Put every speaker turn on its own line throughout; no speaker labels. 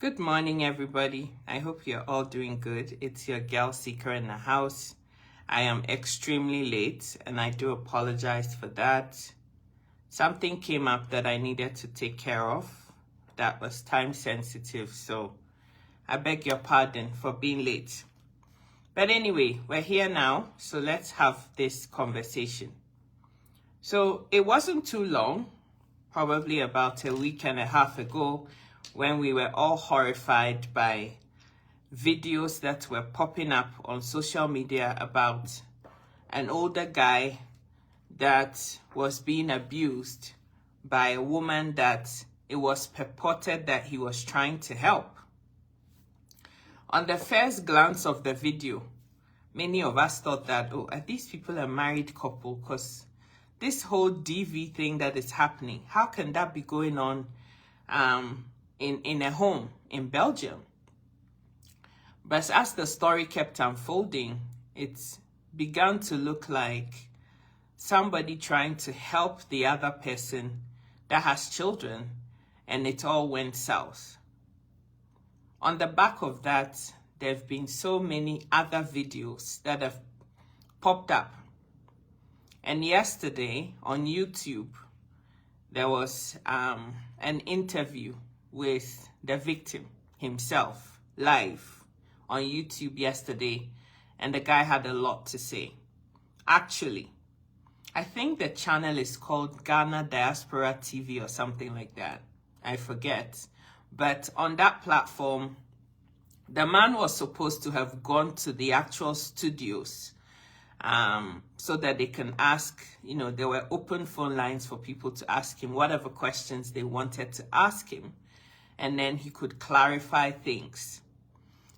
Good morning, everybody. I hope you're all doing good. It's your girl Seeker in the house. I am extremely late and I do apologize for that. Something came up that I needed to take care of that was time sensitive, so I beg your pardon for being late. But anyway, we're here now, so let's have this conversation. So it wasn't too long, probably about a week and a half ago, when we were all horrified by videos that were popping up on social media about an older guy that was being abused by a woman that it was purported that he was trying to help. On the first glance of the video, many of us thought that, are these people a married couple? Because this whole DV thing that is happening, how can that be going on in a home in Belgium? But as the story kept unfolding, it began to look like somebody trying to help the other person that has children, and it all went south. On the back of that, there have been so many other videos that have popped up. And yesterday on YouTube, there was an interview with the victim himself live on YouTube yesterday, and the guy had a lot to say. Actually, I think the channel is called Ghana Diaspora TV or something like that. I forget. But on that platform, the man was supposed to have gone to the actual studios so that they can ask, there were open phone lines for people to ask him whatever questions they wanted to ask him, and then he could clarify things.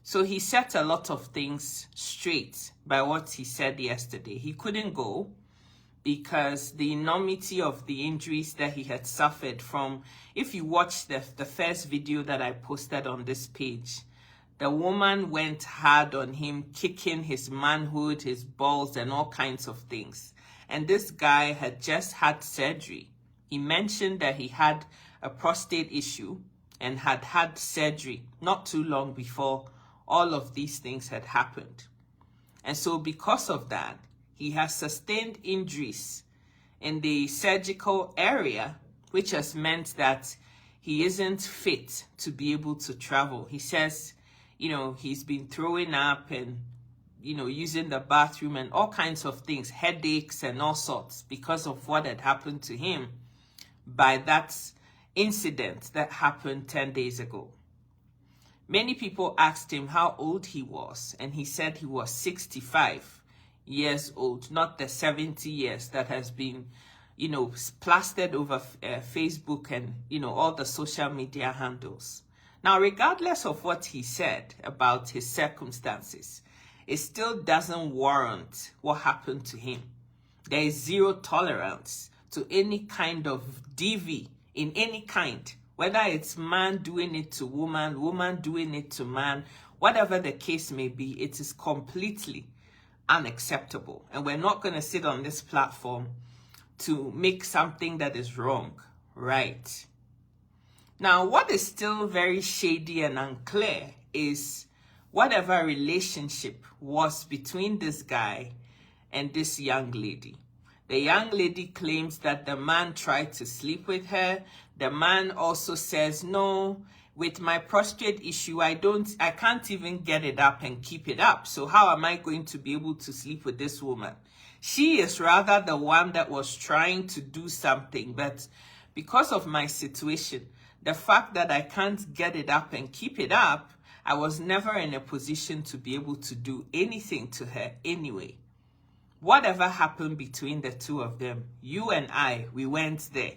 So he set a lot of things straight by what he said yesterday. He couldn't go because the enormity of the injuries that he had suffered from, if you watch the first video that I posted on this page, the woman went hard on him, kicking his manhood, his balls, and all kinds of things. And this guy had just had surgery. He mentioned that he had a prostate issue and had had surgery not too long before all of these things had happened. And so because of that, he has sustained injuries in the surgical area, which has meant that he isn't fit to be able to travel. He says, he's been throwing up and, using the bathroom and all kinds of things, headaches and all sorts, because of what had happened to him by that incident that happened 10 days ago. Many people asked him how old he was, and he said he was 65 years old, not the 70 years that has been, plastered over Facebook and, all the social media handles. Now, regardless of what he said about his circumstances, it still doesn't warrant what happened to him. There is zero tolerance to any kind of DV in any kind, whether it's man doing it to woman, woman doing it to man, whatever the case may be, it is completely unacceptable. And we're not going to sit on this platform to make something that is wrong right. Now, what is still very shady and unclear is whatever relationship was between this guy and this young lady. The young lady claims that the man tried to sleep with her. The man also says, no, with my prostate issue, I can't even get it up and keep it up. So how am I going to be able to sleep with this woman? She is rather the one that was trying to do something, but because of my situation, the fact that I can't get it up and keep it up, I was never in a position to be able to do anything to her anyway. Whatever happened between the two of them, you and I, we went there.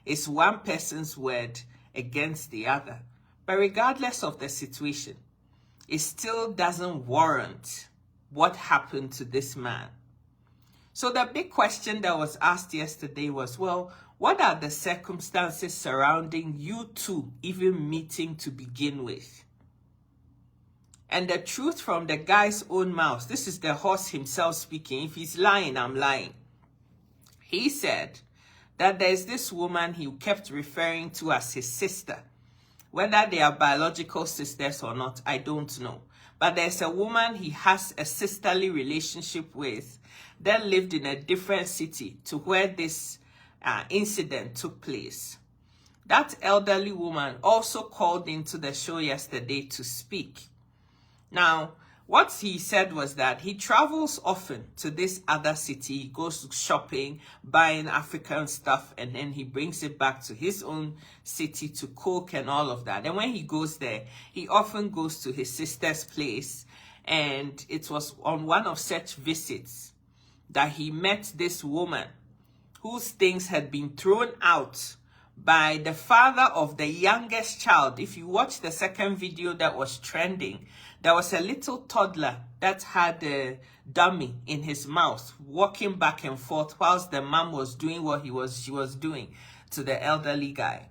It's one person's word against the other. But regardless of the situation, it still doesn't warrant what happened to this man. So the big question that was asked yesterday was, well, what are the circumstances surrounding you two even meeting to begin with? And the truth from the guy's own mouth, this is the horse himself speaking. If he's lying, I'm lying. He said that there's this woman he kept referring to as his sister Whether they are biological sisters or not, I don't know. But there's a woman he has a sisterly relationship with that lived in a different city to where this incident took place. That elderly woman also called into the show yesterday to speak. Now, what he said was that he travels often to this other city. He goes shopping, buying African stuff, and then he brings it back to his own city to cook and all of that. And when he goes there, he often goes to his sister's place. And it was on one of such visits that he met this woman whose things had been thrown out by the father of the youngest child. If you watch the second video that was trending, there was a little toddler that had a dummy in his mouth, walking back and forth whilst the mom was doing what she was doing to the elderly guy.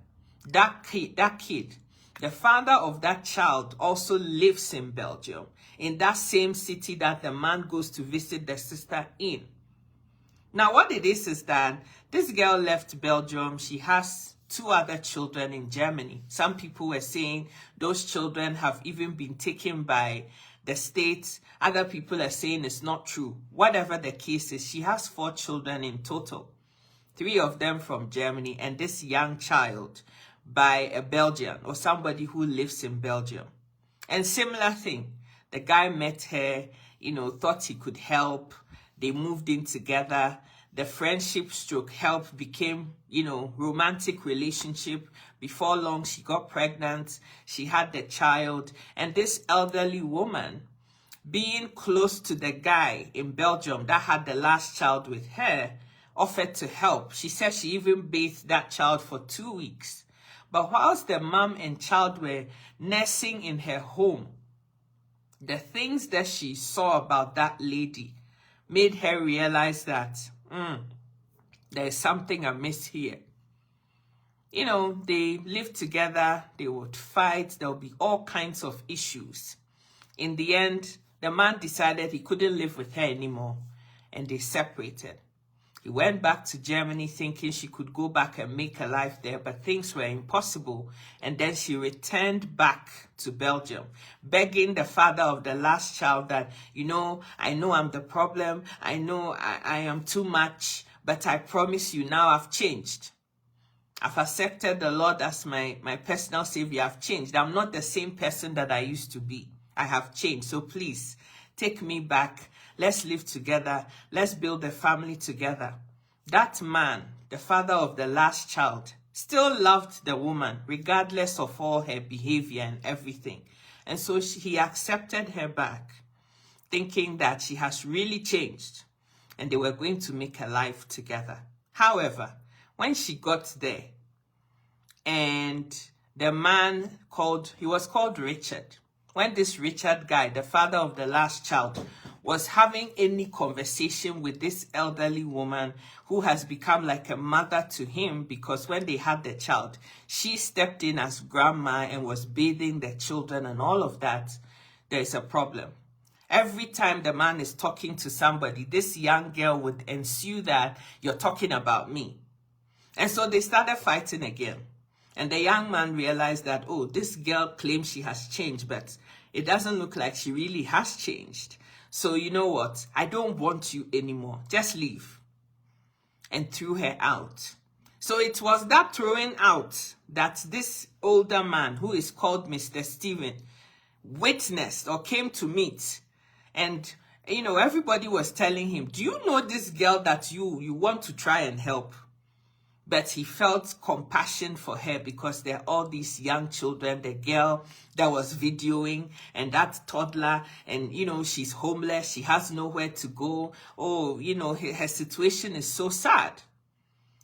That kid, the father of that child also lives in Belgium, in that same city that the man goes to visit the sister in. Now, what it is that this girl left Belgium. She has 2 other children in Germany. Some people were saying those children have even been taken by the state. Other people are saying it's not true. Whatever the case is, she has 4 children in total. 3 of them from Germany, and this young child by a Belgian or somebody who lives in Belgium. And similar thing, the guy met her, thought he could help. They moved in together. The friendship stroke help became, romantic relationship. Before long, she got pregnant. She had the child. And this elderly woman, being close to the guy in Belgium that had the last child with her, offered to help. She said she even bathed that child for 2 weeks. But whilst the mom and child were nursing in her home, the things that she saw about that lady made her realize that there is something amiss here. They lived together, they would fight, there would be all kinds of issues. In the end, the man decided he couldn't live with her anymore, and they separated. He went back to Germany thinking she could go back and make a life there, but things were impossible. And then she returned back to Belgium, begging the father of the last child that, I know I'm the problem. I know I am too much, but I promise you now I've changed. I've accepted the Lord as my personal savior. I've changed. I'm not the same person that I used to be. I have changed. So please take me back. Let's live together. Let's build a family together. That man, the father of the last child, still loved the woman, regardless of all her behavior and everything. And so he accepted her back, thinking that she has really changed, and they were going to make a life together. However, when she got there, and the man he was called Richard. When this Richard guy, the father of the last child, was having any conversation with this elderly woman who has become like a mother to him, because when they had the child, she stepped in as grandma and was bathing the children and all of that, there is a problem. Every time the man is talking to somebody, this young girl would ensue that you're talking about me. And so they started fighting again. And the young man realized that, this girl claims she has changed, but it doesn't look like she really has changed. So you know what? I don't want you anymore. Just leave. And threw her out. So it was that throwing out that this older man, who is called Mr. Steven, witnessed or came to meet. And, everybody was telling him, do you know this girl that you want to try and help? But he felt compassion for her because there are all these young children, the girl that was videoing and that toddler, and, she's homeless. She has nowhere to go. Her situation is so sad.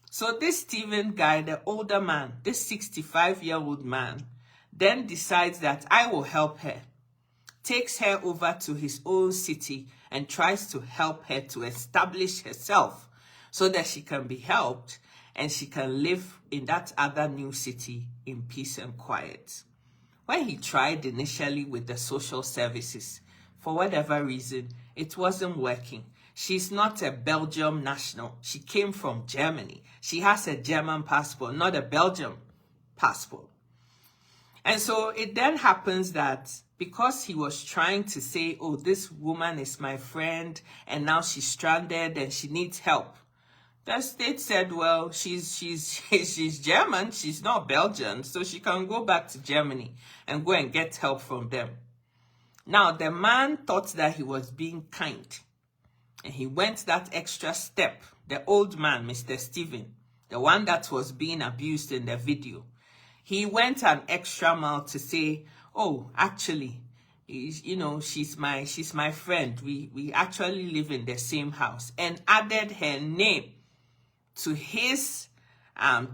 So this Steven guy, the older man, this 65-year-old man, then decides that I will help her. Takes her over to his own city and tries to help her to establish herself so that she can be helped and she can live in that other new city in peace and quiet. When he tried initially with the social services, for whatever reason, it wasn't working. She's not a Belgium national. She came from Germany. She has a German passport, not a Belgium passport. And so it then happens that because he was trying to say, oh, this woman is my friend and now she's stranded and she needs help, the state said, well, she's German, she's not Belgian, so she can go back to Germany and go and get help from them. Now, the man thought that he was being kind, and he went that extra step. The old man, Mr. Steven, the one that was being abused in the video, he went an extra mile to say, oh, actually, she's my friend. We actually live in the same house, and added her name to his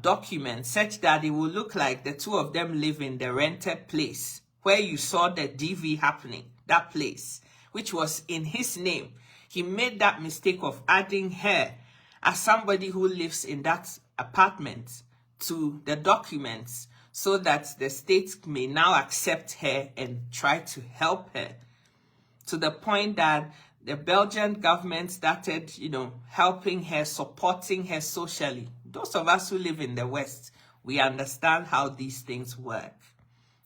document such that it will look like the two of them live in the rented place where you saw the DV happening, that place, which was in his name. He made that mistake of adding her as somebody who lives in that apartment to the documents so that the state may now accept her and try to help her, to the point that the Belgian government started, helping her, supporting her socially. Those of us who live in the West, we understand how these things work.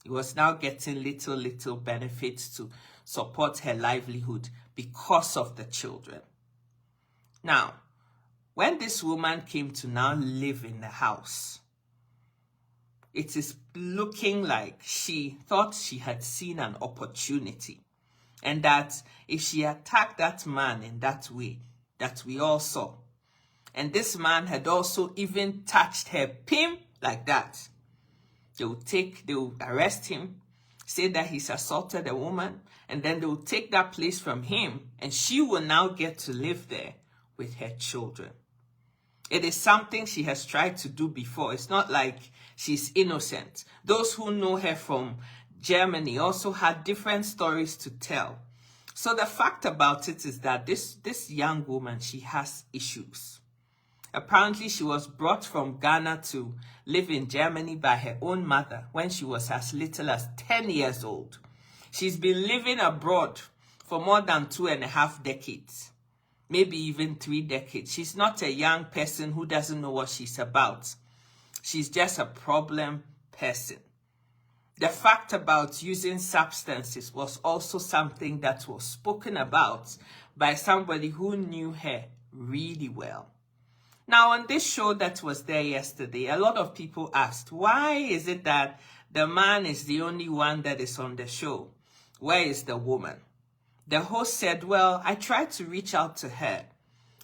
He was now getting little benefits to support her livelihood because of the children. Now, when this woman came to now live in the house, it is looking like she thought she had seen an opportunity, and that if she attacked that man in that way that we all saw, and this man had also even touched her pim like that, they will arrest him, say that he's assaulted a woman, and then they will take that place from him, and she will now get to live there with her children. It is something she has tried to do before. It's not like she's innocent. Those who know her from Germany also had different stories to tell. So the fact about it is that this young woman, she has issues. Apparently, she was brought from Ghana to live in Germany by her own mother when she was as little as 10 years old. She's been living abroad for more than 2.5 decades, maybe even 3 decades. She's not a young person who doesn't know what she's about. She's just a problem person. The fact about using substances was also something that was spoken about by somebody who knew her really well. Now, on this show that was there yesterday, a lot of people asked, why is it that the man is the only one that is on the show? Where is the woman? The host said, well, I tried to reach out to her.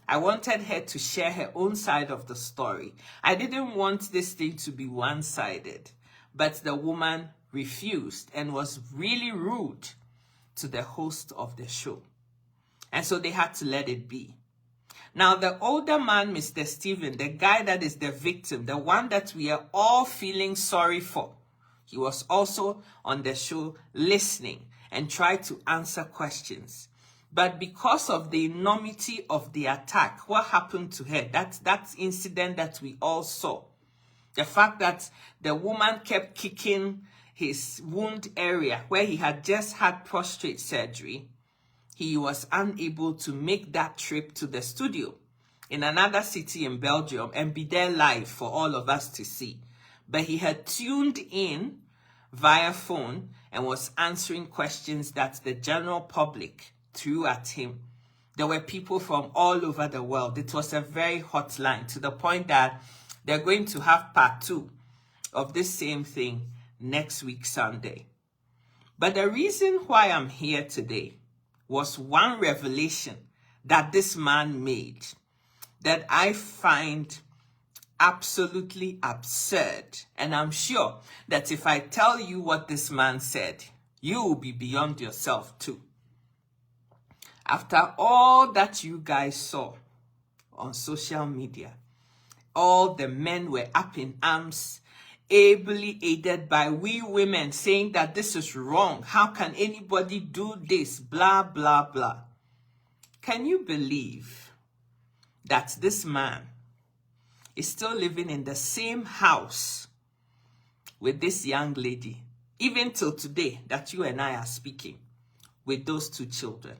I wanted her to share her own side of the story. I didn't want this thing to be one-sided. But the woman refused and was really rude to the host of the show. And so they had to let it be. Now, the older man, Mr. Steven, the guy that is the victim, the one that we are all feeling sorry for, he was also on the show listening and tried to answer questions. But because of the enormity of the attack, what happened to her, that incident that we all saw, the fact that the woman kept kicking his wound area where he had just had prostate surgery, he was unable to make that trip to the studio in another city in Belgium and be there live for all of us to see. But he had tuned in via phone and was answering questions that the general public threw at him. There were people from all over the world. It was a very hot line, to the point that they're going to have part 2 of this same thing next week, Sunday. But the reason why I'm here today was one revelation that this man made that I find absolutely absurd. And I'm sure that if I tell you what this man said, you will be beyond yourself too. After all that you guys saw on social media, all the men were up in arms, ably aided by we women, saying that this is wrong. How can anybody do this? Blah, blah, blah. Can you believe that this man is still living in the same house with this young lady, even till today that you and I are speaking, with those 2 children?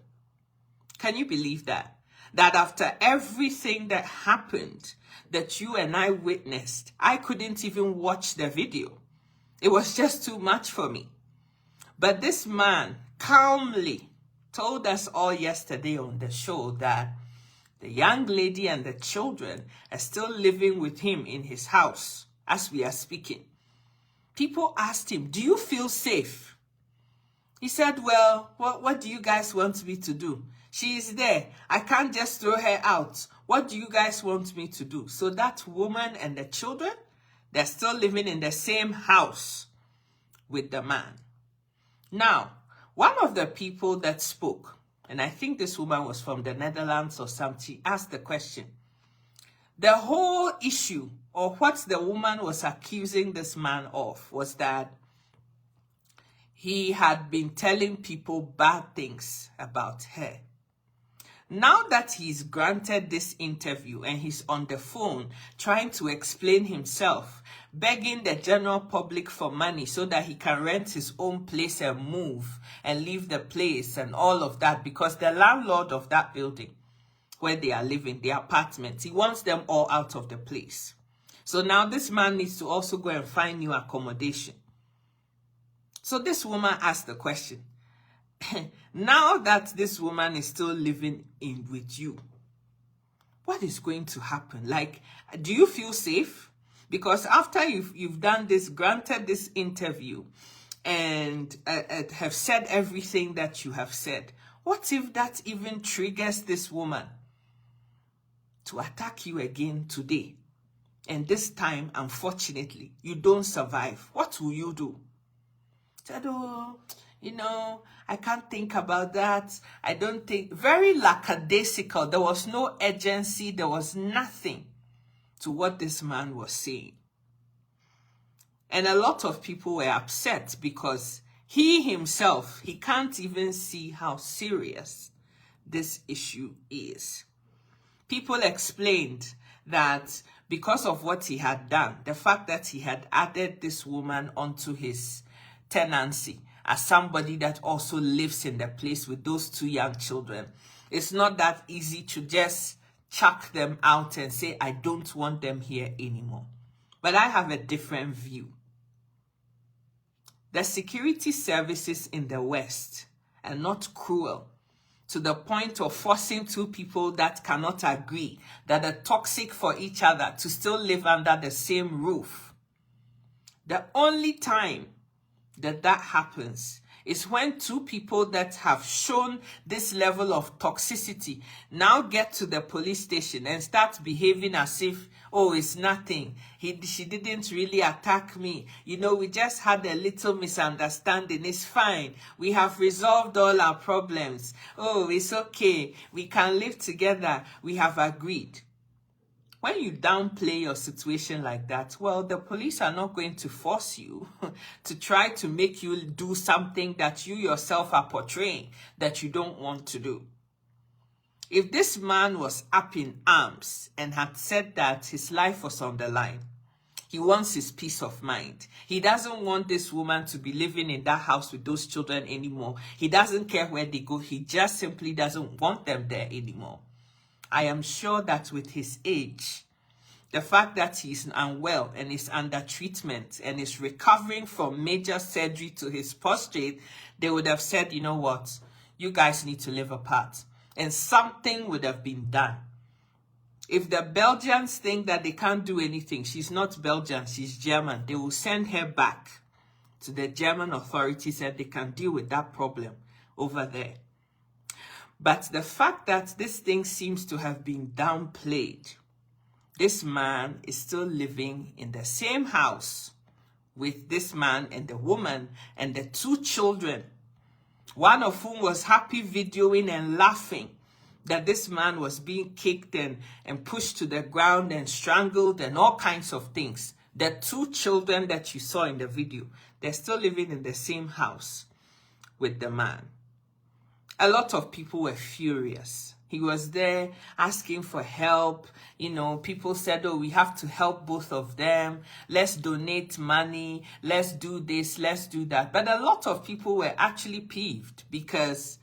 Can you believe that? That after everything that happened, that you and I witnessed, I couldn't even watch the video. It was just too much for me. But this man calmly told us all yesterday on the show that the young lady and the children are still living with him in his house as we are speaking. People asked him, do you feel safe? He said, well, what do you guys want me to do? She is there. I can't just throw her out. What do you guys want me to do? So that woman and the children, they're still living in the same house with the man. Now, one of the people that spoke, and I think this woman was from the Netherlands or something, asked the question. The whole issue, or what the woman was accusing this man of, was that he had been telling people bad things about her. Now that he's granted this interview and he's on the phone trying to explain himself, begging the general public for money so that he can rent his own place and move and leave the place and all of that, because the landlord of that building where they are living, the apartments, he wants them all out of the place. So now this man needs to also go and find new accommodation. So this woman asked the question, now that this woman is still living in with you, what is going to happen? Like, do you feel safe? Because after you've done this, granted this interview, and have said everything that you have said, what if that even triggers this woman to attack you again today? And this time, unfortunately, you don't survive. What will you do? Said, oh, I can't think about that. I don't think. Very lackadaisical. There was no urgency. There was nothing to what this man was saying. And a lot of people were upset because he himself, he can't even see how serious this issue is. People explained that because of what he had done, the fact that he had added this woman onto his tenancy as somebody that also lives in the place with those two young children, it's not that easy to just chuck them out and say, I don't want them here anymore. But I have a different view. The security services in the West are not cruel to the point of forcing two people that cannot agree, that are toxic for each other, to still live under the same roof. The only time that happens is when two people that have shown this level of toxicity now get to the police station and start behaving as if, oh, it's nothing. She didn't really attack me. We just had a little misunderstanding. It's fine. We have resolved all our problems. Oh, it's okay. We can live together. We have agreed. When you downplay your situation like that, well, the police are not going to force you to try to make you do something that you yourself are portraying that you don't want to do. If this man was up in arms and had said that his life was on the line, he wants his peace of mind. He doesn't want this woman to be living in that house with those children anymore. He doesn't care where they go. He just simply doesn't want them there anymore. I am sure that with his age, the fact that he's unwell and is under treatment and is recovering from major surgery to his prostate, they would have said, you know what, you guys need to live apart. And something would have been done. If the Belgians think that they can't do anything, she's not Belgian, she's German, they will send her back to the German authorities and they can deal with that problem over there. But the fact that this thing seems to have been downplayed, this man is still living in the same house with this man and the woman and the two children, one of whom was happy videoing and laughing that this man was being kicked and pushed to the ground and strangled and all kinds of things. The two children that you saw in the video, they're still living in the same house with the man. A lot of people were furious. He was there asking for help. People said, oh, we have to help both of them. Let's donate money. Let's do this. Let's do that. But a lot of people were actually peeved because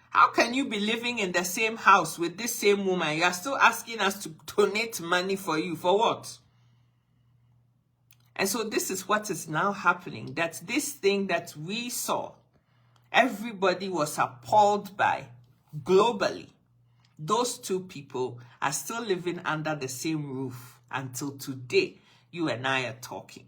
how can you be living in the same house with this same woman? You are still asking us to donate money for you. For what? And so this is what is now happening, that this thing that we saw, everybody was appalled by globally. Those two people are still living under the same roof until today you and I are talking.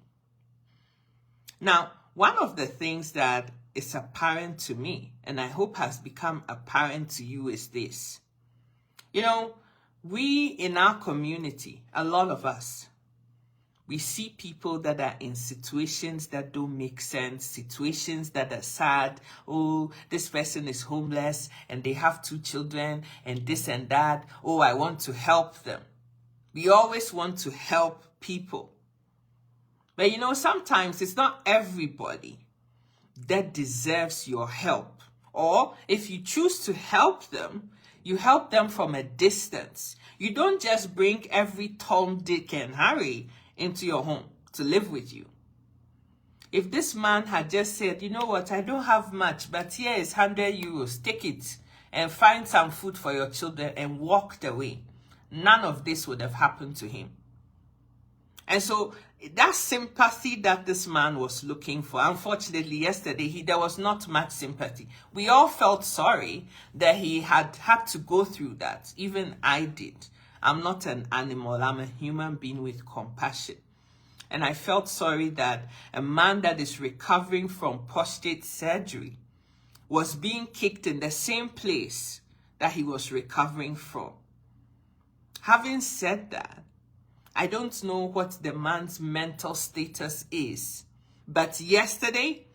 Now, one of the things that is apparent to me, and I hope has become apparent to you, is this. You know, we in our community, a lot of us, we see people that are in situations that don't make sense, situations that are sad. Oh, this person is homeless and they have 2 children and this and that. Oh, I want to help them. We always want to help people. But you know, sometimes it's not everybody that deserves your help. Or if you choose to help them, you help them from a distance. You don't just bring every Tom, Dick, and Harry into your home to live with you. If this man had just said, you know what, I don't have much, but here is 100 euros, take it and find some food for your children, and walked away, none of this would have happened to him. And so that sympathy that this man was looking for, unfortunately, yesterday, there was not much sympathy. We all felt sorry that he had to go through that. Even I did. I'm not an animal. I'm a human being with compassion. And I felt sorry that a man that is recovering from prostate surgery was being kicked in the same place that he was recovering from. Having said that, I don't know what the man's mental status is. But yesterday,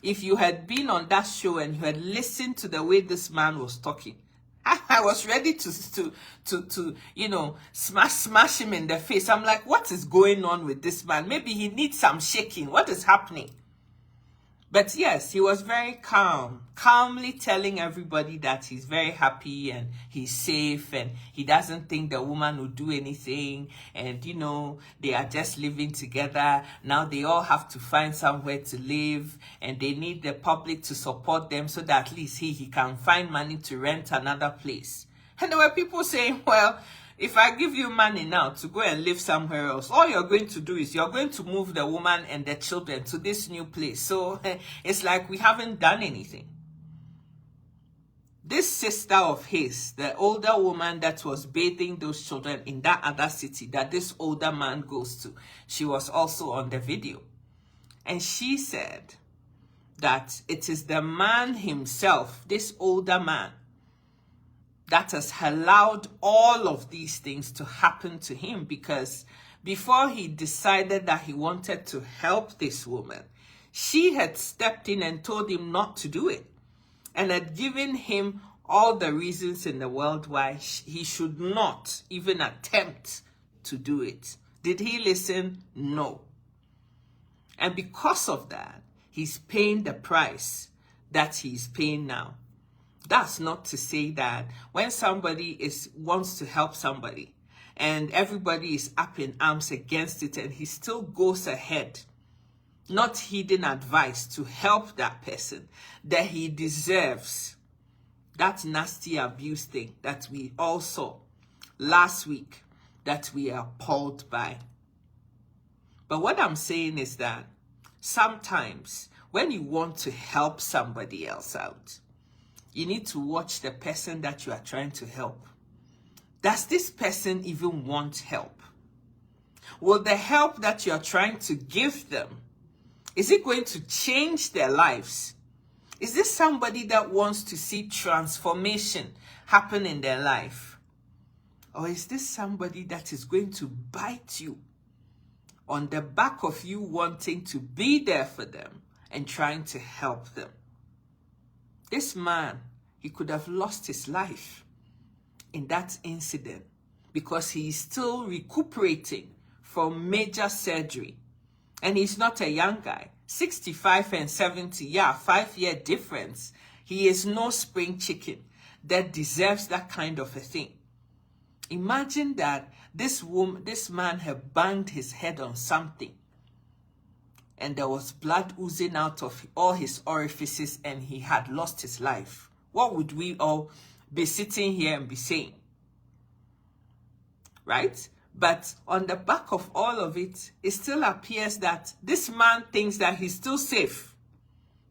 if you had been on that show and you had listened to the way this man was talking, I was ready to you know, smash him in the face. I'm like, what is going on with this man? Maybe he needs some shaking. What is happening? But yes, he was very calmly telling everybody that he's very happy and he's safe and he doesn't think the woman will do anything. And, you know, they are just living together. Now they all have to find somewhere to live and they need the public to support them so that at least he can find money to rent another place. And there were people saying, well, if I give you money now to go and live somewhere else, all you're going to do is you're going to move the woman and the children to this new place. So it's like we haven't done anything. This sister of his, the older woman that was bathing those children in that other city that this older man goes to, she was also on the video. And she said that it is the man himself, this older man, that has allowed all of these things to happen to him, because before he decided that he wanted to help this woman, she had stepped in and told him not to do it and had given him all the reasons in the world why he should not even attempt to do it. Did he listen? No. And because of that, he's paying the price that he's paying now. That's not to say that when somebody wants to help somebody and everybody is up in arms against it and he still goes ahead, not heeding advice to help that person, that he deserves that nasty abuse thing that we all saw last week, that we are appalled by. But what I'm saying is that sometimes when you want to help somebody else out, you need to watch the person that you are trying to help. Does this person even want help? Will the help that you are trying to give them, is it going to change their lives? Is this somebody that wants to see transformation happen in their life? Or is this somebody that is going to bite you on the back of you wanting to be there for them and trying to help them? This man, he could have lost his life in that incident because he is still recuperating from major surgery. And he's not a young guy. 65 and 70, yeah, 5-year difference. He is no spring chicken that deserves that kind of a thing. Imagine that this man had banged his head on something and there was blood oozing out of all his orifices and he had lost his life. What would we all be sitting here and be saying? Right? But on the back of all of it, it still appears that this man thinks that he's still safe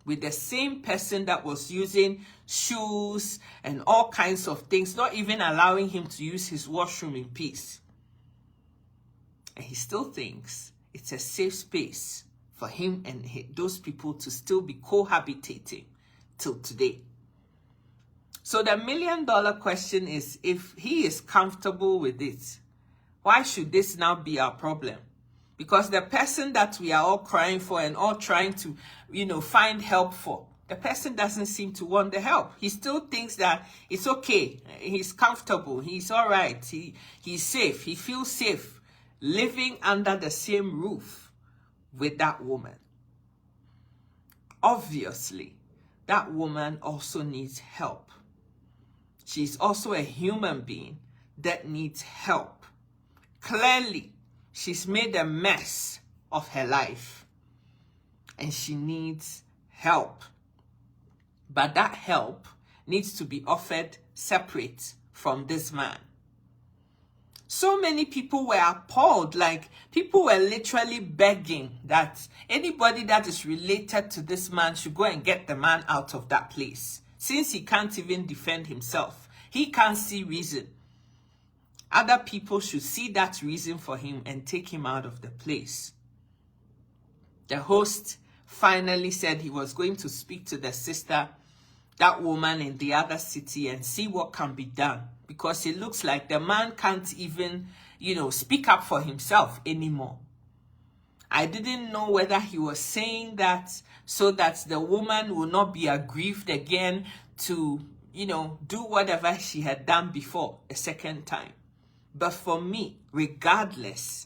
with the same person that was using shoes and all kinds of things, not even allowing him to use his washroom in peace. And he still thinks it's a safe space for him and those people to still be cohabitating till today. So the $1 million question is, if he is comfortable with it, why should this now be our problem? Because the person that we are all crying for and all trying to, find help for, the person doesn't seem to want the help. He still thinks that it's okay. He's comfortable. He's all right. He's safe. He feels safe living under the same roof with that woman. Obviously, that woman also needs help. She's also a human being that needs help. Clearly, she's made a mess of her life and she needs help. But that help needs to be offered separate from this man. So many people were appalled, like people were literally begging that anybody that is related to this man should go and get the man out of that place. Since he can't even defend himself, he can't see reason. Other people should see that reason for him and take him out of the place. The host finally said he was going to speak to the sister, that woman in the other city, and see what can be done. Because it looks like the man can't even, speak up for himself anymore. I didn't know whether he was saying that so that the woman will not be aggrieved again to, do whatever she had done before a second time. But for me, regardless,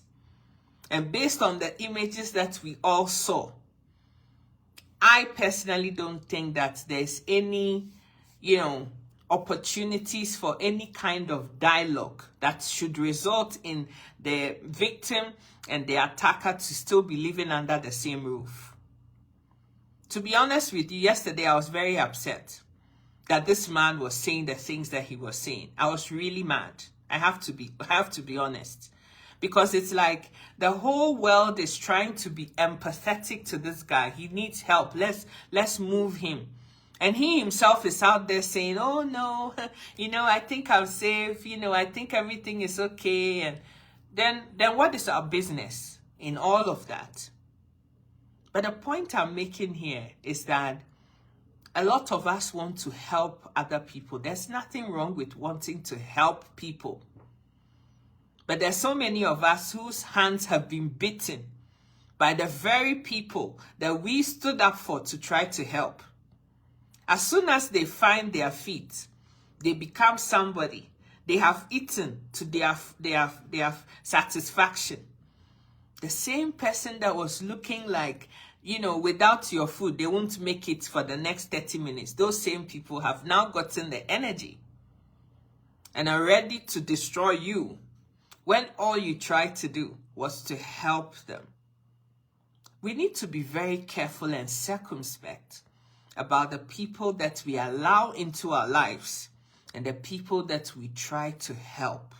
and based on the images that we all saw, I personally don't think that there's any, opportunities for any kind of dialogue that should result in the victim and the attacker to still be living under the same roof. To be honest with you, yesterday I was very upset that this man was saying the things that he was saying. I was really mad. I have to be honest. Because it's like the whole world is trying to be empathetic to this guy. He needs help. Let's move him. And he himself is out there saying, oh no, I think I'm safe. I think everything is okay. And then what is our business in all of that? But the point I'm making here is that a lot of us want to help other people. There's nothing wrong with wanting to help people. But there's so many of us whose hands have been bitten by the very people that we stood up for to try to help. As soon as they find their feet, they become somebody. They have eaten to their satisfaction. The same person that was looking like, without your food, they won't make it for the next 30 minutes. Those same people have now gotten the energy and are ready to destroy you when all you tried to do was to help them. We need to be very careful and circumspect about the people that we allow into our lives and the people that we try to help.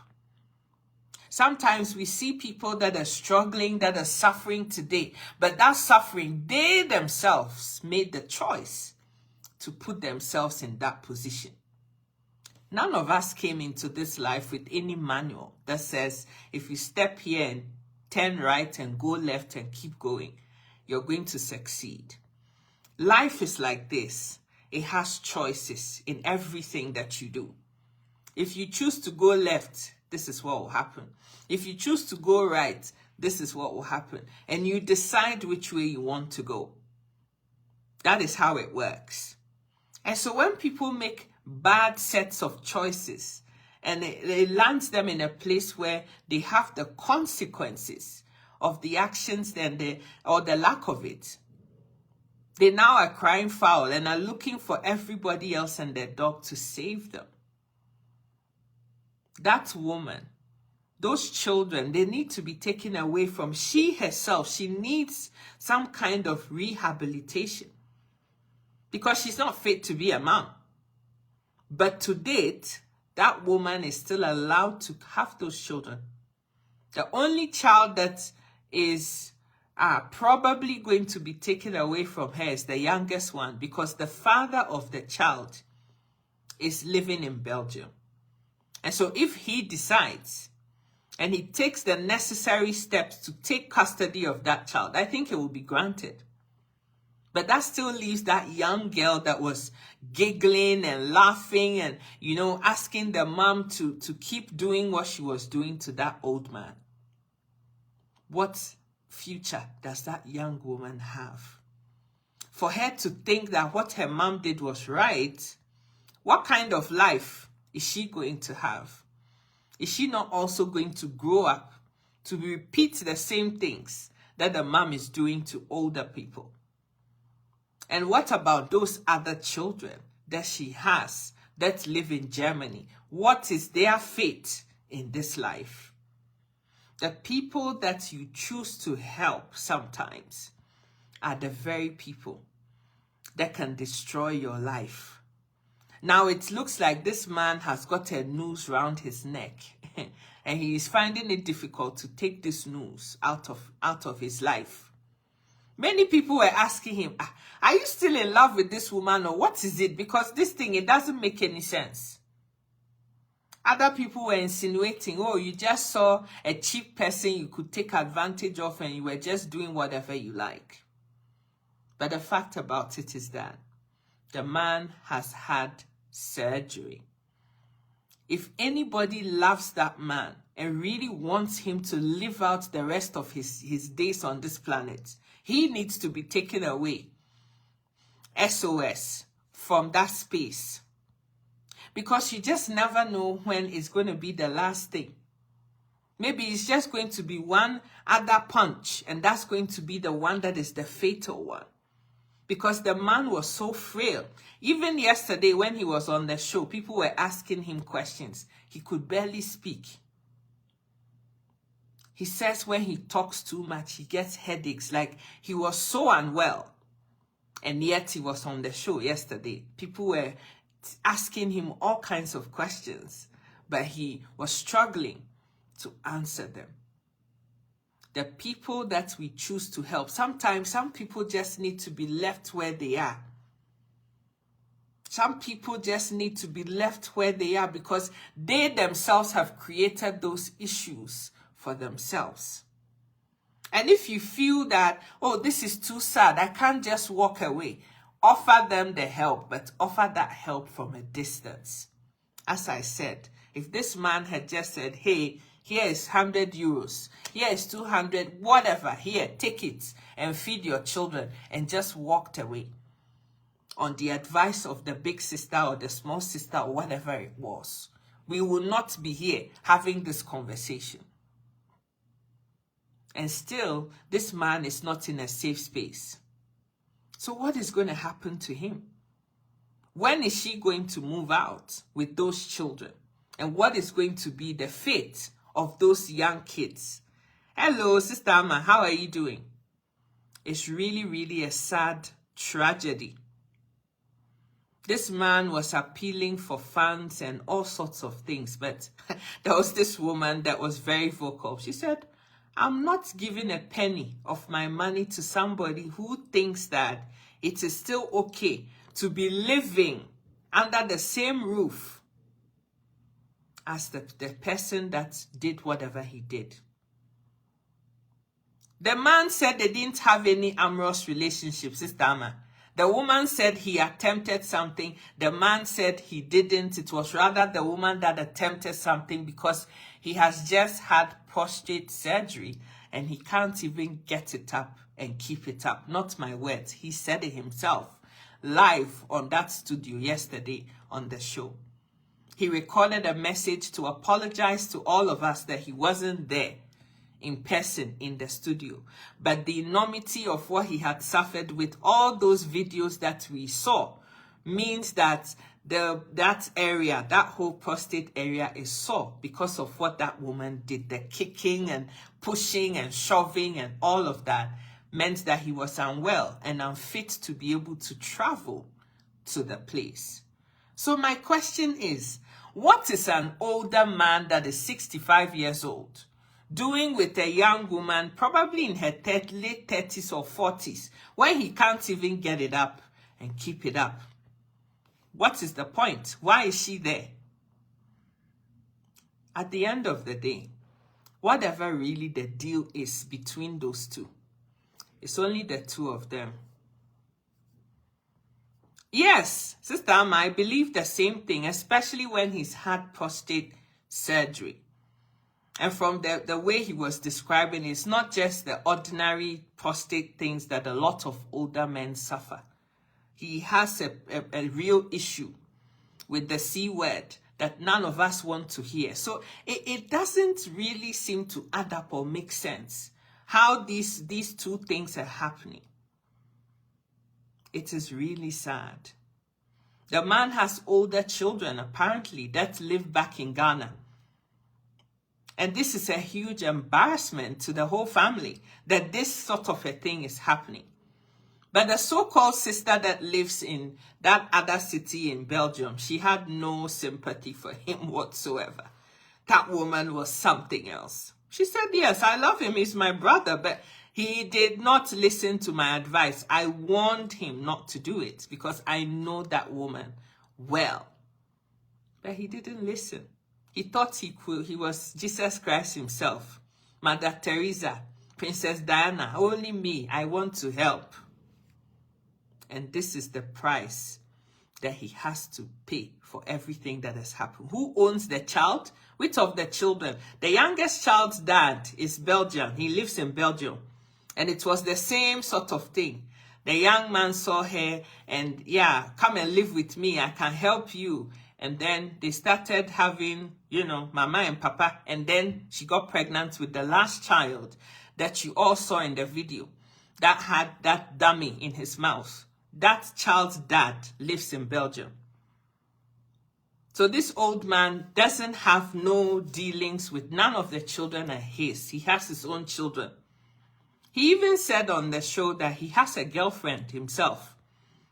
Sometimes we see people that are struggling, that are suffering today, but that suffering, they themselves made the choice to put themselves in that position. None of us came into this life with any manual that says, if you step here and turn right and go left and keep going, you're going to succeed. Life is like this. It has choices in everything that you do. If you choose to go left, this is what will happen. If you choose to go right, this is what will happen. And you decide which way you want to go. That is how it works. And so when people make bad sets of choices and it lands them in a place where they have the consequences of the actions or the lack of it, they now are crying foul and are looking for everybody else and their dog to save them. That woman, those children, they need to be taken away from she herself. She needs some kind of rehabilitation because she's not fit to be a mom. But to date, that woman is still allowed to have those children. The only child that is probably going to be taken away from her is the youngest one, because the father of the child is living in Belgium. And so if he decides and he takes the necessary steps to take custody of that child, I think it will be granted. But that still leaves that young girl that was giggling and laughing and, asking the mom to keep doing what she was doing to that old man. What future does that young woman have? For her to think that what her mom did was right, what kind of life is she going to have? Is she not also going to grow up to repeat the same things that the mom is doing to older people? And what about those other children that she has that live in Germany? What is their fate in this life? The people that you choose to help sometimes are the very people that can destroy your life. Now it looks like this man has got a noose around his neck and he is finding it difficult to take this noose out of his life. Many people were asking him, are you still in love with this woman, or what is it? Because this thing, it doesn't make any sense. Other people were insinuating, oh, you just saw a cheap person you could take advantage of and you were just doing whatever you like. But the fact about it is that the man has had surgery. If anybody loves that man and really wants him to live out the rest of his days on this planet, he needs to be taken away, SOS, from that space. Because you just never know when it's going to be the last thing. Maybe it's just going to be one other punch, and that's going to be the one that is the fatal one. Because the man was so frail. Even yesterday when he was on the show, people were asking him questions. He could barely speak. He says when he talks too much, he gets headaches. Like, he was so unwell. And yet he was on the show yesterday. People were asking him all kinds of questions, but he was struggling to answer them. The people that we choose to help, sometimes some people just need to be left where they are. Some people just need to be left where they are because they themselves have created those issues for themselves. And if you feel that, oh, this is too sad, I can't just walk away, offer them the help, but offer that help from a distance. As I said, if this man had just said, hey, here is 100 euros, here is 200, whatever, here, take it and feed your children, and just walked away on the advice of the big sister or the small sister or whatever it was, we will not be here having this conversation. And still, this man is not in a safe space. So what is going to happen to him? When is she going to move out with those children? And what is going to be the fate of those young kids? Hello, Sister Amma, how are you doing? It's really, really a sad tragedy. This man was appealing for funds and all sorts of things, but there was this woman that was very vocal. She said, I'm not giving a penny of my money to somebody who thinks that it is still okay to be living under the same roof as the person that did whatever he did. The man said they didn't have any amorous relationship, Sister Amma. The woman said he attempted something. The man said he didn't. It was rather the woman that attempted something because he has just had prostate surgery and he can't even get it up and keep it up. Not my words. He said it himself live on that studio yesterday on the show. He recorded a message to apologize to all of us that he wasn't there in person in the studio. But the enormity of what he had suffered with all those videos that we saw means that that area, that whole prostate area is sore because of what that woman did. The kicking and pushing and shoving and all of that meant that he was unwell and unfit to be able to travel to the place. So my question is, what is an older man that is 65 years old doing with a young woman, probably in her late 30s or 40s, when he can't even get it up and keep it up? What is the point? Why is she there? At the end of the day, whatever really the deal is between those two, it's only the two of them. Yes, Sister Amma, I believe the same thing, especially when he's had prostate surgery. And from the way he was describing, it's not just the ordinary prostate things that a lot of older men suffer. He has a real issue with the C word that none of us want to hear. So it doesn't really seem to add up or make sense how these two things are happening. It is really sad. The man has older children, apparently, that live back in Ghana. And this is a huge embarrassment to the whole family that this sort of a thing is happening. But the so-called sister that lives in that other city in Belgium, she had no sympathy for him whatsoever. That woman was something else. She said, yes, I love him, he's my brother, but he did not listen to my advice. I warned him not to do it because I know that woman well. But he didn't listen. He thought he was Jesus Christ himself. Mother Teresa, Princess Diana, only me, I want to help. And this is the price that he has to pay for everything that has happened. Who owns the child? Which of the children? The youngest child's dad is Belgian. He lives in Belgium. And it was the same sort of thing. The young man saw her and, yeah, come and live with me. I can help you. And then they started having, mama and papa. And then she got pregnant with the last child that you all saw in the video that had that dummy in his mouth. That child's dad lives in Belgium. So this old man doesn't have no dealings with none of the children are his. He has his own children. He even said on the show that he has a girlfriend himself.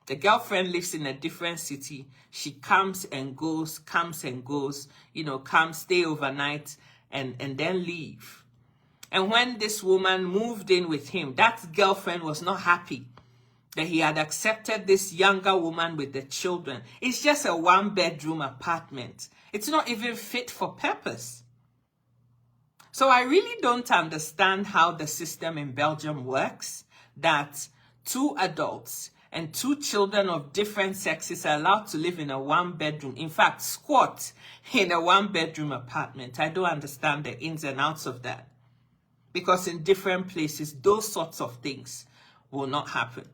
The girlfriend lives in a different city. She comes and goes, come, stay overnight, and then leave. And when this woman moved in with him, that girlfriend was not happy that he had accepted this younger woman with the children. It's just a one-bedroom apartment. It's not even fit for purpose. So I really don't understand how the system in Belgium works, that two adults and two children of different sexes are allowed to live in a one-bedroom, in fact, squat in a one-bedroom apartment. I don't understand the ins and outs of that. Because in different places, those sorts of things will not happen.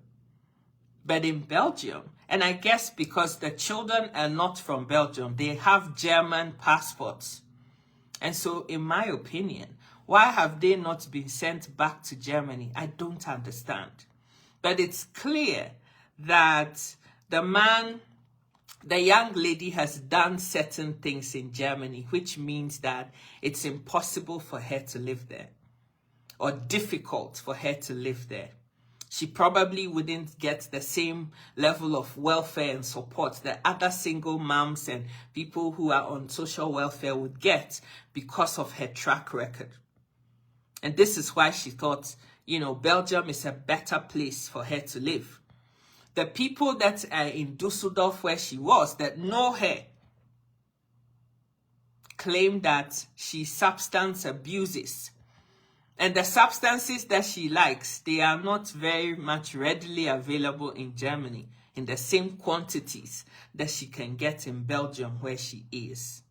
But in Belgium, and I guess because the children are not from Belgium, they have German passports. And so, in my opinion, why have they not been sent back to Germany? I don't understand. But it's clear that the young lady has done certain things in Germany, which means that it's impossible for her to live there, or difficult for her to live there. She probably wouldn't get the same level of welfare and support that other single moms and people who are on social welfare would get because of her track record. And this is why she thought, Belgium is a better place for her to live. The people that are in Dusseldorf where she was, that know her, claim that she substance abuses. And the substances that she likes, they are not very much readily available in Germany in the same quantities that she can get in Belgium where she is.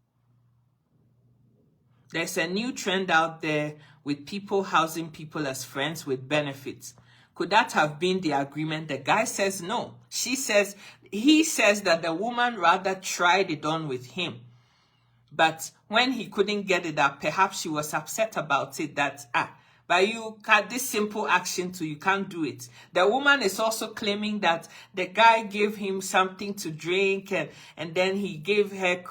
There's a new trend out there with people housing people as friends with benefits. Could that have been the agreement? The guy says no. He says that the woman rather tried it on with him. But when he couldn't get it up, perhaps she was upset about it that, but you had this simple action you can't do it. The woman is also claiming that the guy gave him something to drink and then he gave her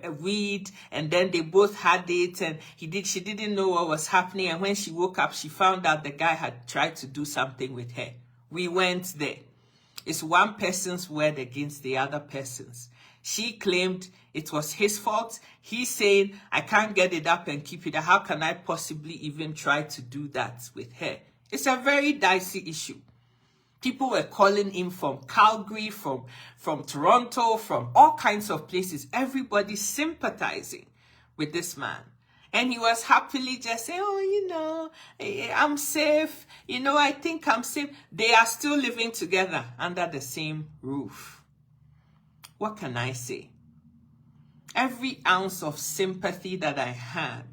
a weed and then they both had it and she didn't know what was happening. And when she woke up, she found out the guy had tried to do something with her. We went there. It's one person's word against the other person's. She claimed it was his fault. He's saying, I can't get it up and keep it up. How can I possibly even try to do that with her? It's a very dicey issue. People were calling in from Calgary, from Toronto, from all kinds of places. Everybody sympathizing with this man. And he was happily just saying, oh, I'm safe. I think I'm safe. They are still living together under the same roof. What can I say? Every ounce of sympathy that I had,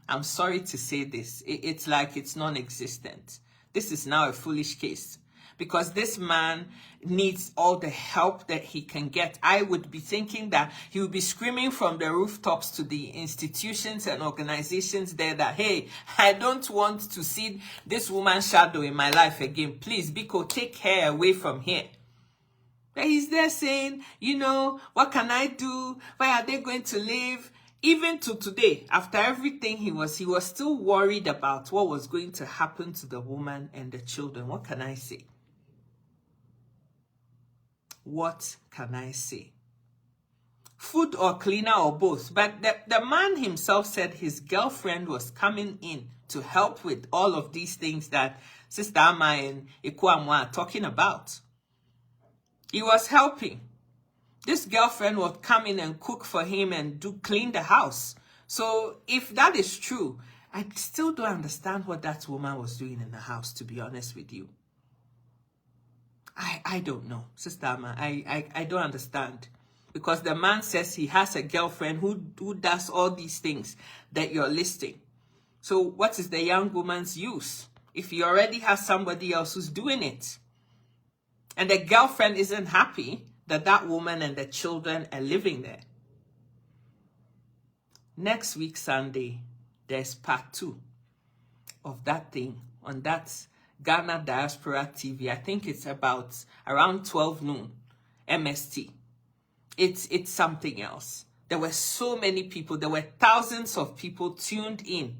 I'm sorry to say this, it's like it's non-existent. This is now a foolish case because this man needs all the help that he can get. I would be thinking that he would be screaming from the rooftops to the institutions and organizations there that, hey, I don't want to see this woman's shadow in my life again. Please, Biko, take her away from here. But he's there saying, what can I do? Where are they going to live? Even to today, after everything he was still worried about what was going to happen to the woman and the children. What can I say? What can I say? Food or cleaner or both. But the man himself said his girlfriend was coming in to help with all of these things that Sister Ama and Ikuamwa are talking about. He was helping. This girlfriend would come in and cook for him and clean the house. So if that is true, I still don't understand what that woman was doing in the house, to be honest with you. I don't know, Sister Ama. I don't understand. Because the man says he has a girlfriend who does all these things that you're listing. So what is the young woman's use if he already has somebody else who's doing it? And the girlfriend isn't happy that that woman and the children are living there. Next week, Sunday, there's part 2 of that thing on that Ghana Diaspora TV. I think it's about around 12 noon MST. It's something else. There were so many people. There were thousands of people tuned in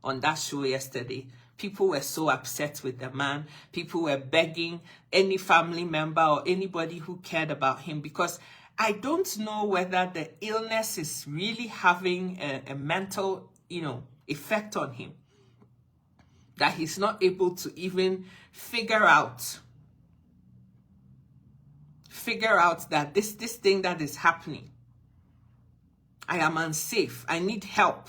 on that show yesterday. People were so upset with the man. People were begging any family member or anybody who cared about him, because I don't know whether the illness is really having a mental, effect on him, that he's not able to even figure out that this thing that is happening, I am unsafe. I need help.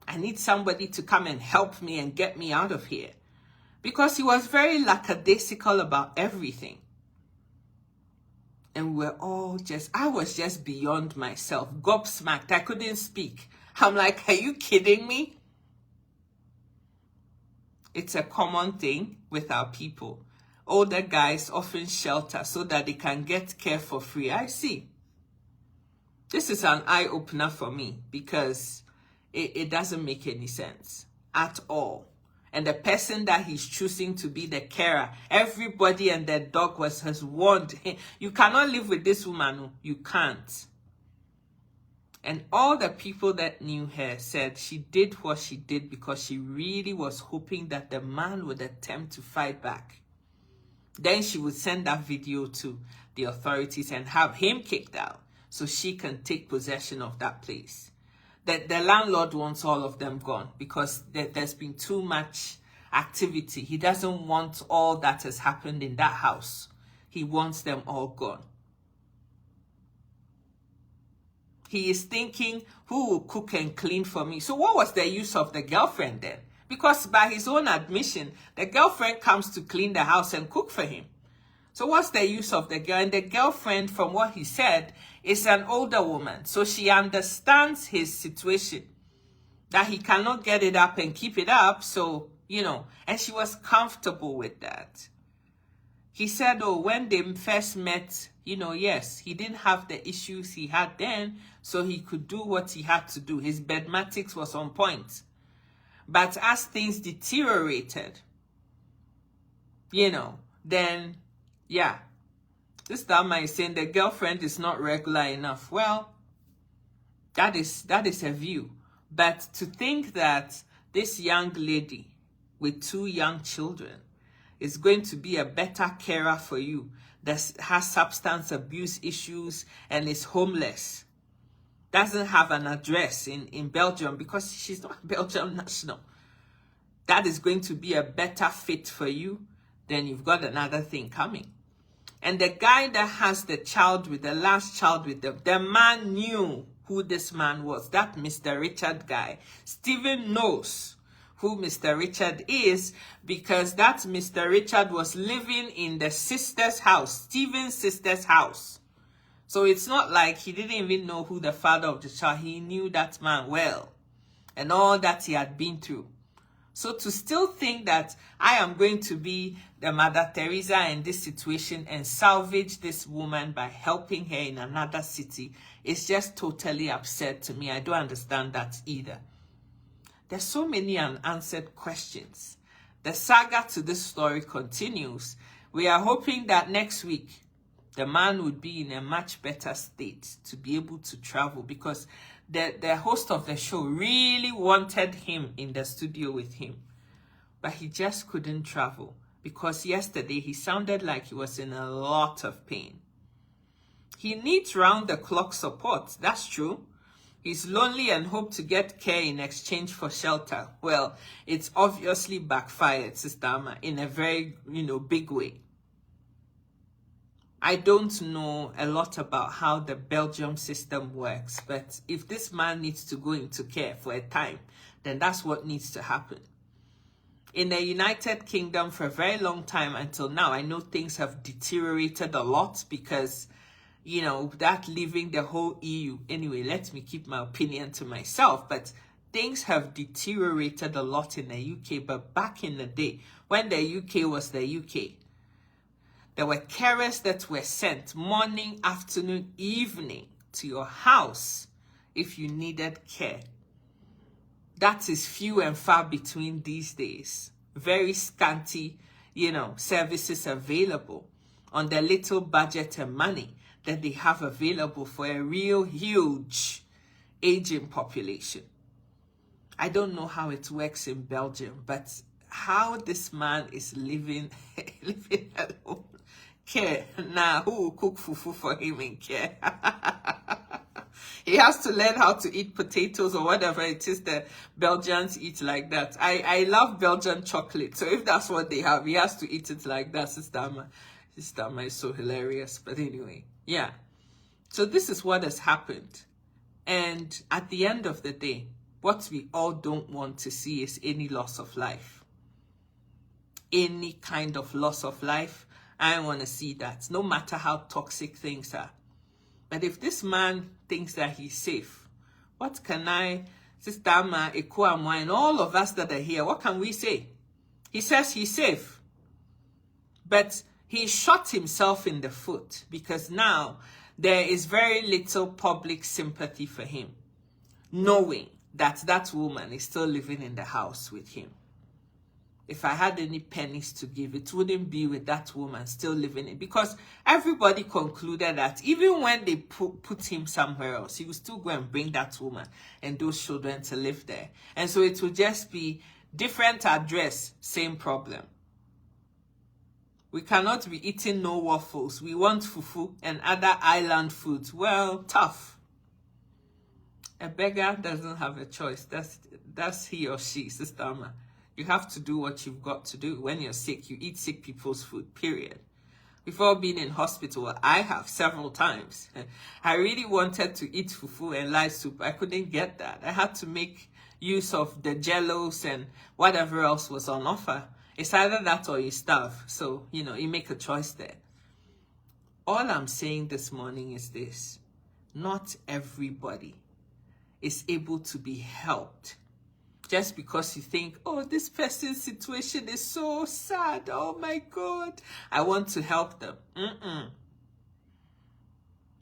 I need somebody to come and help me and get me out of here. Because he was very lackadaisical about everything. And we're all I was just beyond myself, gobsmacked. I couldn't speak. I'm like, are you kidding me? It's a common thing with our people. Older guys often shelter so that they can get care for free. I see. This is an eye-opener for me, because it doesn't make any sense at all. And the person that he's choosing to be the carer, everybody and their dog has warned him, you cannot live with this woman. You can't. And all the people that knew her said she did what she did because she really was hoping that the man would attempt to fight back. Then she would send that video to the authorities and have him kicked out so she can take possession of that place. That the landlord wants all of them gone because there's been too much activity. He doesn't want all that has happened in that house. He wants them all gone. He is thinking, who will cook and clean for me? So what was the use of the girlfriend then? Because by his own admission, the girlfriend comes to clean the house and cook for him. So what's the use of the girl? And the girlfriend, from what he said, is an older woman. So she understands his situation, that he cannot get it up and keep it up. So, and she was comfortable with that. He said, when they first met, yes, he didn't have the issues he had then, so he could do what he had to do. His bedmatics was on point. But as things deteriorated, then, yeah, this Dama is saying the girlfriend is not regular enough. Well, that is a view. But to think that this young lady with 2 young children is going to be a better carer for you that has substance abuse issues and is homeless, doesn't have an address in Belgium because she's not a Belgian national, that is going to be a better fit for you, then you've got another thing coming. And the guy that has the child with the last child with them, the man knew who this man was, that Mr. Richard guy. Stephen knows who Mr. Richard is because that Mr. Richard was living in the sister's house, Stephen's sister's house. So it's not like he didn't even know who the father of the child, he knew that man well and all that he had been through. So to still think that I am going to be the Mother Teresa in this situation and salvage this woman by helping her in another city is just totally absurd to me. I don't understand that either. There's so many unanswered questions. The saga to this story continues. We are hoping that next week the man would be in a much better state to be able to travel because the host of the show really wanted him in the studio with him. But he just couldn't travel because yesterday he sounded like he was in a lot of pain. He needs round-the-clock support, that's true. He's lonely and hopes to get care in exchange for shelter. Well, it's obviously backfired, Sister Amma, in a very, big way. I don't know a lot about how the Belgium system works, but if this man needs to go into care for a time, then that's what needs to happen. In the United Kingdom for a very long time until now, I know things have deteriorated a lot because, that leaving the whole EU. Anyway, let me keep my opinion to myself, but things have deteriorated a lot in the UK. But back in the day, when the UK was the UK, there were carers that were sent morning, afternoon, evening to your house if you needed care. That is few and far between these days. Very scanty, services available on the little budget and money that they have available for a real huge aging population. I don't know how it works in Belgium, but how this man is living at home. Care. Now, who will cook fufu for him in care? He has to learn how to eat potatoes or whatever it is that Belgians eat like that. I love Belgian chocolate. So if that's what they have, he has to eat it like that. Sister Amma is so hilarious. But anyway, yeah. So this is what has happened. And at the end of the day, what we all don't want to see is any loss of life. Any kind of loss of life. I want to see that, no matter how toxic things are. But if this man thinks that he's safe, what can I, Sister Amma, Ekuamwa, and all of us that are here, what can we say? He says he's safe. But he shot himself in the foot because now there is very little public sympathy for him, knowing that that woman is still living in the house with him. If I had any pennies to give, it wouldn't be with that woman still living in, because everybody concluded that even when they put him somewhere else, he would still go and bring that woman and those children to live there. And so it would just be different address, same problem. We cannot be eating no waffles. We want fufu and other island foods. Well, tough. A beggar doesn't have a choice. That's he or she, Sister Amma. You have to do what you've got to do. When you're sick, you eat sick people's food, period. Before being in hospital, I have several times. I really wanted to eat fufu and lice soup. I couldn't get that. I had to make use of the jellos and whatever else was on offer. It's either that or you starve. So, you make a choice there. All I'm saying this morning is this. Not everybody is able to be helped. Just because you think, oh, this person's situation is so sad. Oh, my God. I want to help them.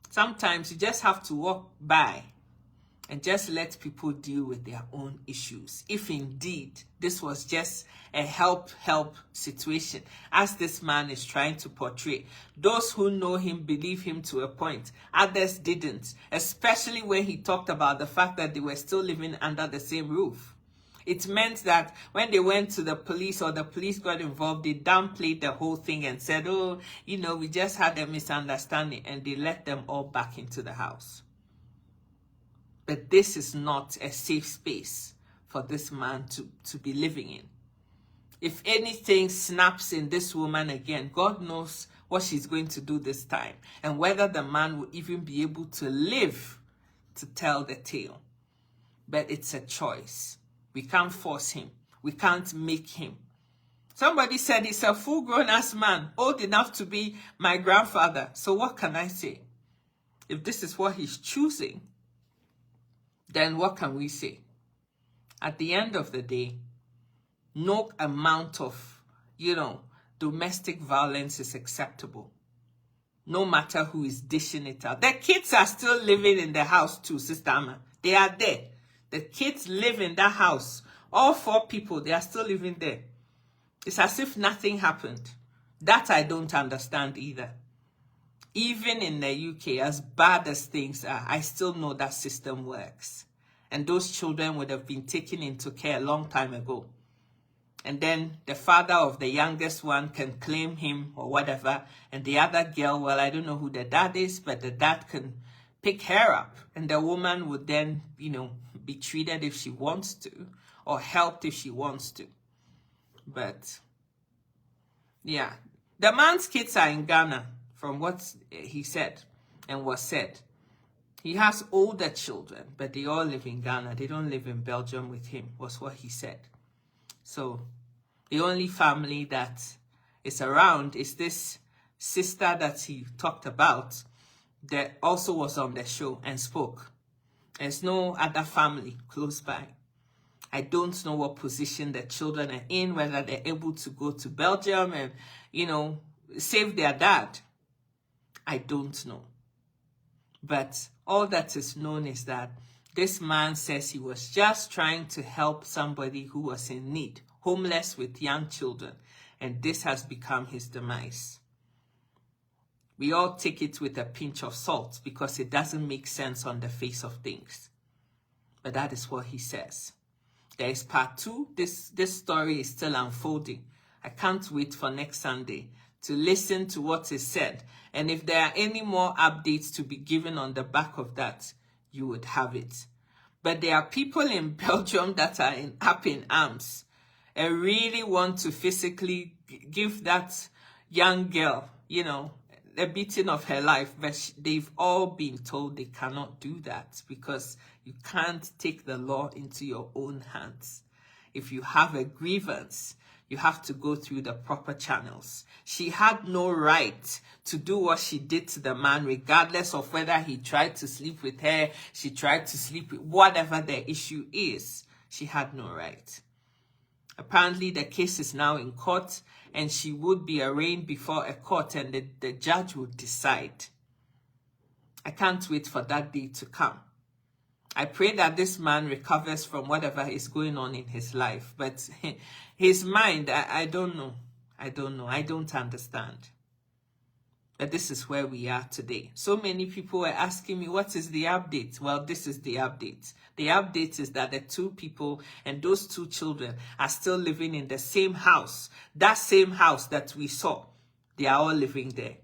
Sometimes you just have to walk by and just let people deal with their own issues. If indeed this was just a help situation, as this man is trying to portray. Those who know him believe him to a point. Others didn't, especially when he talked about the fact that they were still living under the same roof. It meant that when they went to the police or the police got involved, they downplayed the whole thing and said, oh, we just had a misunderstanding, and they let them all back into the house. But this is not a safe space for this man to be living in. If anything snaps in this woman again, God knows what she's going to do this time, and whether the man will even be able to live to tell the tale. But it's a choice. We can't force him. We can't make him. Somebody said he's a full-grown ass man, old enough to be my grandfather. So what can I say? If this is what he's choosing, then what can we say? At the end of the day, no amount of, domestic violence is acceptable. No matter who is dishing it out. The kids are still living in the house too, Sister Amma. They are there. The kids live in that house. All 4 people, they are still living there. It's as if nothing happened. That I don't understand either. Even in the UK, as bad as things are, I still know that system works. And those children would have been taken into care a long time ago. And then the father of the youngest one can claim him or whatever. And the other girl, well, I don't know who the dad is, but the dad can pick her up. And the woman would then, be treated if she wants to, or helped if she wants to. But, yeah. The man's kids are in Ghana, from what he said and was said. He has older children, but they all live in Ghana. They don't live in Belgium with him, was what he said. So, the only family that is around is this sister that he talked about that also was on the show and spoke. There's no other family close by. I don't know what position the children are in, whether they're able to go to Belgium and, save their dad. I don't know. But all that is known is that this man says he was just trying to help somebody who was in need, homeless with young children, and this has become his demise. We all take it with a pinch of salt because it doesn't make sense on the face of things. But that is what he says. There is part 2. This story is still unfolding. I can't wait for next Sunday to listen to what is said. And if there are any more updates to be given on the back of that, you would have it. But there are people in Belgium that are up in arms and really want to physically give that young girl, a beating of her life. But they've all been told they cannot do that because you can't take the law into your own hands. If you have a grievance, you have to go through the proper channels. She had no right to do what she did to the man, regardless of whether he tried to sleep with her, she tried to sleep with, whatever the issue is. She had no right. Apparently, the case is now in court, and she would be arraigned before a court, and the judge would decide. I can't wait for that day to come. I pray that this man recovers from whatever is going on in his life. But his mind, I don't know. I don't understand. But this is where we are today. So many people were asking me, what is the update? Well, this is the update. The update is that the 2 people and those 2 children are still living in the same house. That same house that we saw. They are all living there.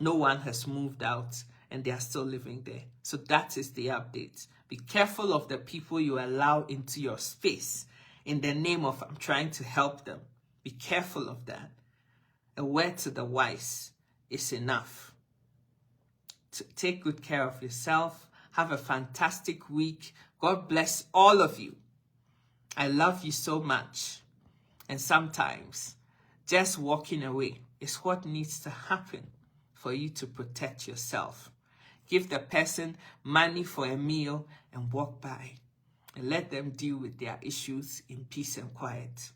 No one has moved out. And they are still living there. So that is the update. Be careful of the people you allow into your space in the name of I'm trying to help them. Be careful of that. A word to the wise is enough. Take good care of yourself. Have a fantastic week. God bless all of you. I love you so much. And sometimes just walking away is what needs to happen for you to protect yourself. Give the person money for a meal and walk by and let them deal with their issues in peace and quiet.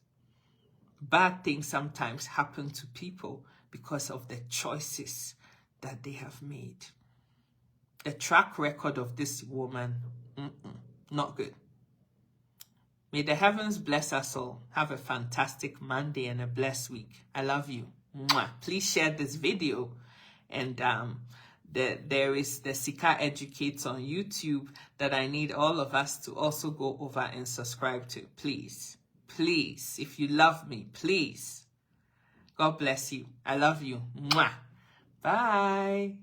Bad things sometimes happen to people because of the choices that they have made. The track record of this woman, not good. May the heavens bless us all. Have a fantastic Monday and a blessed week. I love you. Mwah. Please share this video and there is the Sika Educates on YouTube that I need all of us to also go over and subscribe to. Please, please, if you love me, please. God bless you. I love you. Mwah. Bye.